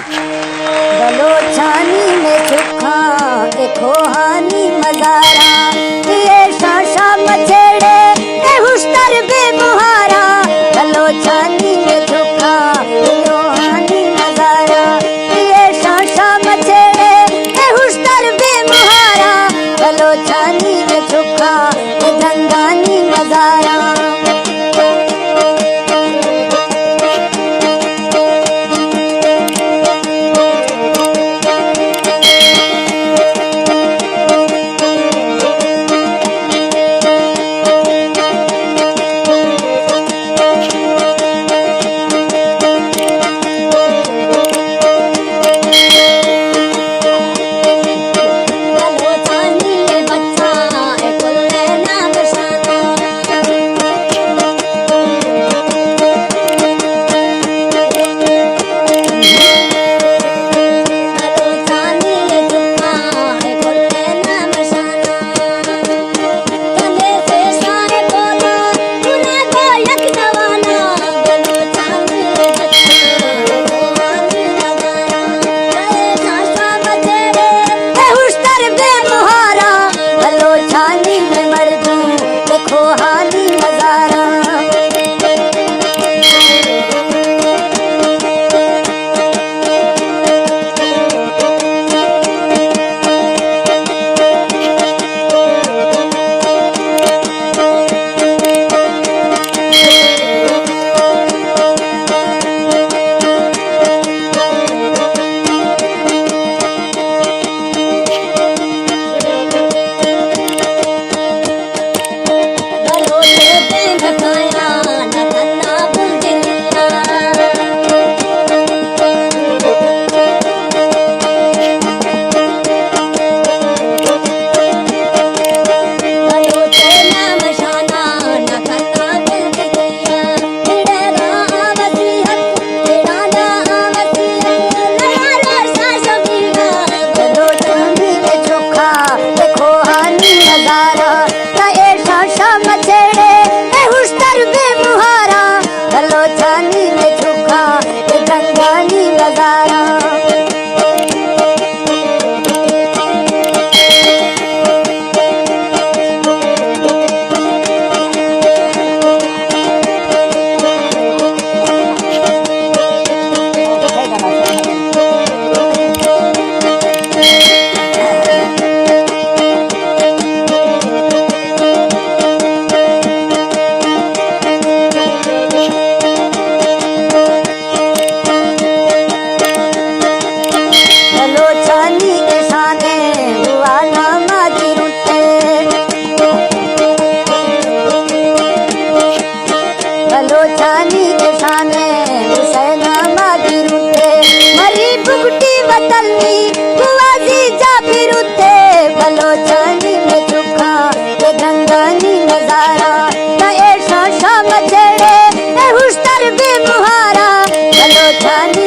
बलोचानी में चुखा देखो हानी मजारा, ये शाशा मचेड़े ए हुस्तर बेमुहारा। बलोचानी में चुखा देखो हानी मजारा, ये शाशा मचेड़े ए हुस्तर बेमुहारा। बलोचानी में चुखा गंगानी मजारा। बलोचानी के शाने हुसैना मादी रुते, मरी बुगटी वतनी बुआजी जाफिर उते। बलोचानी में चुखा ये गंगानी नजारा, न ए शाशा मचेड़े ए हुस्तर बेमुहारा। बलोचानी